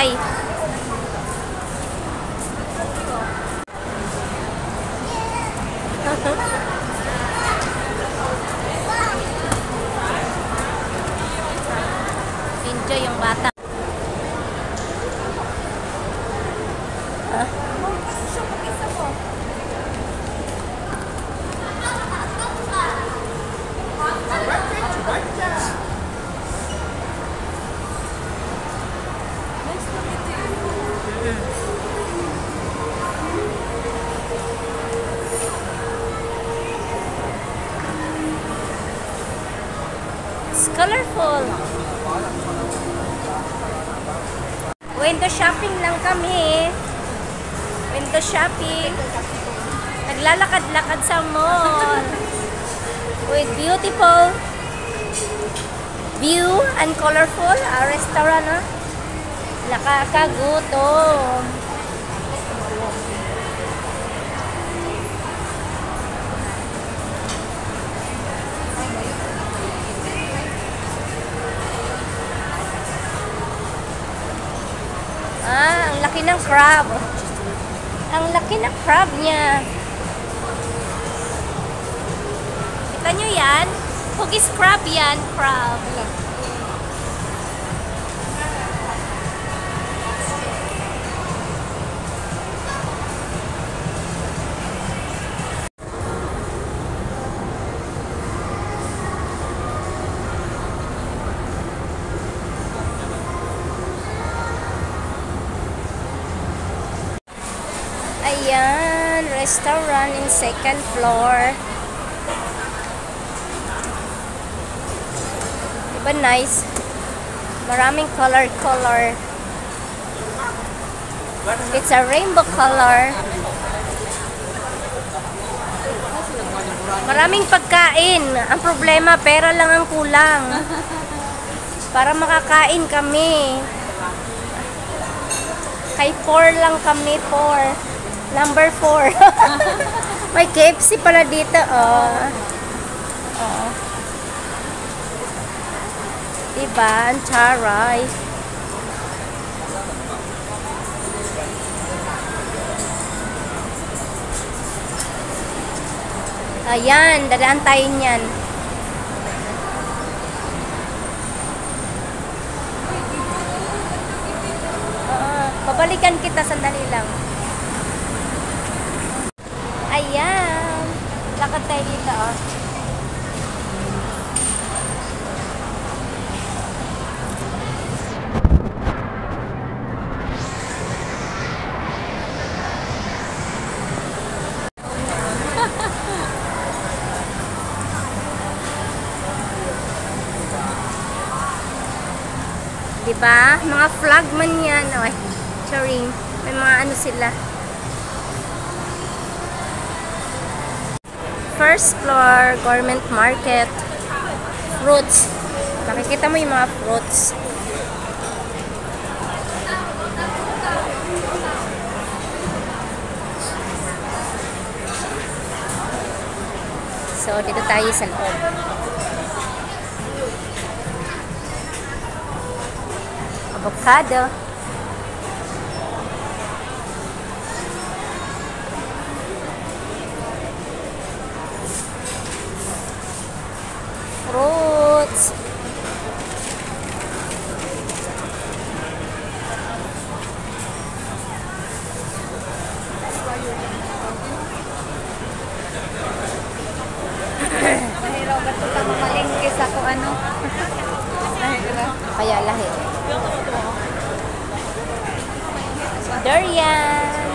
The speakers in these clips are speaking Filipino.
Enjoy! Enjoy yung bata. It's colorful. Window shopping lang kami. Window shopping. Naglalakad-lakad sa mall. With beautiful view and colorful restaurant. Nakakagutom. Ang laki ng crab. Ang laki ng crab niya. Kita nyo yan? Hugis crab yan. Crab. Ayan, restaurant in second floor. Diba nice? Maraming color. It's a rainbow color. Maraming pagkain. Ang problema, pera lang ang kulang. Para makakain kami. Kay 4 lang kami, 4. Number 4. May KFC pala dito, oh. Oh. Diba? Ang charay. Ayan, dadaan tayo niyan. Babalikan kita, sandali lang. Ayan. Lakad tayo dito, oh. Diba? Mga flagman yan. Oh, sorry. May mga ano sila. First floor, garment market. Fruits. Makikita mo yung mga fruits. So, dito tayo sa loob. Avocado. Fruits. Mahiraw ba ito ka mamalingki sa kung ano? Kaya lahi. Durian.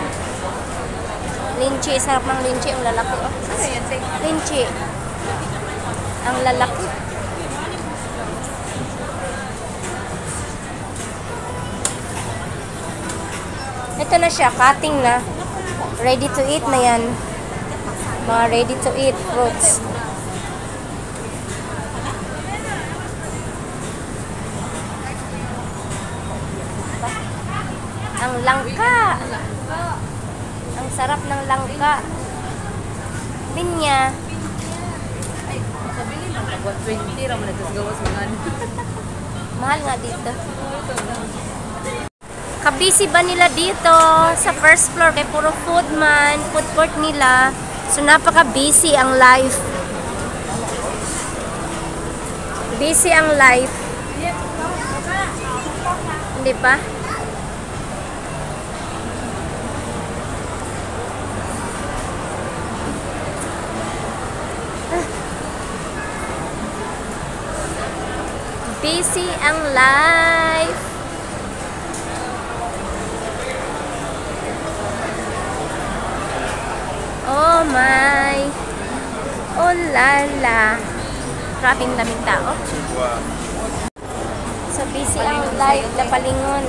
Linchi. Sarap ng linchi. Ang lalaki. Oh. Linchi. Ang lalaki. Ito na siya. Cutting na. Ready to eat na yan. Mga ready to eat fruits. Ang langka. Ang sarap ng langka. Pinya. Sabili lang. 120 raman ito sa gawas mga. Mahal nga dito. Napaka-busy ba nila dito sa first floor? Kaya puro food court nila. So, napaka-busy ang life. Busy ang life. Hindi ba? Busy ang life. Oh my. Oh lala. Grabing daming tao. So busy ang life. Napalingon.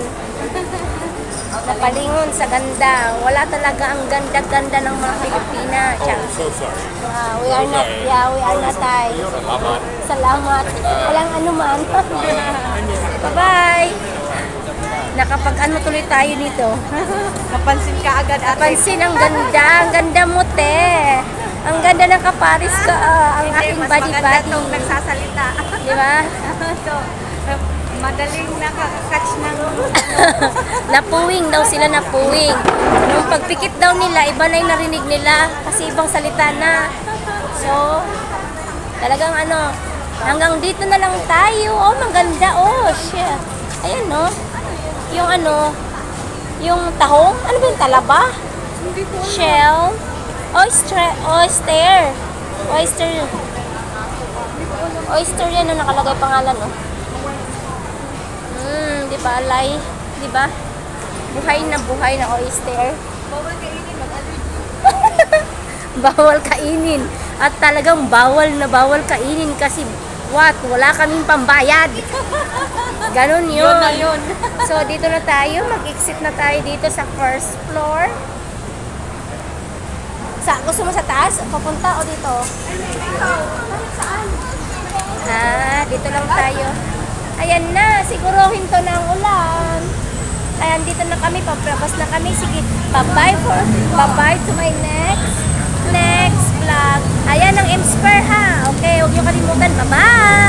Napalingon sa ganda. Wala talaga ang ganda-ganda ng mga Pilipina. So sorry. We are not, we are not Thai. Salamat. Walang anuman. Bye-bye. Nakapag-ano tuloy tayo nito. Napansin ka agad ate. Pansin ang ganda. Ang ganda mo, te. Ang ganda ng kaparis ka. Ang aking Mas maganda body-body. tong nagsasalita. Di ba? So, madaling nakaka-catch ng Napuwing daw sila, napuwing. Nung pagpikit daw nila, iba na yung narinig nila. Kasi ibang salita na. So, talagang ano, hanggang dito na lang tayo. Oh, maganda. Oh, shit. Ayan, no? Yung ano, yung tahong. Ano ba yung talaba? Shell. Oyster. Oyster yan, no? Nakalagay pangalan, no? Di ba? Alay. Di ba? Buhay na oyster. bawal kainin, mag-allergy. Bawal kainin. At talagang bawal kainin kasi wala kaming pambayad. Ganon yun. Yun na yun. So, dito na tayo. Mag-exit na tayo dito sa first floor. Gusto mo sa taas? Papunta o dito? Dito lang tayo. Ayan na. Siguruhin to ng ulan. Ayan, dito na kami. Paprabas na kami. Sige, bye-bye to my next vlog. Ayan ang M-Spur ha. Okay, huwag niyo kalimutan. Bye-bye!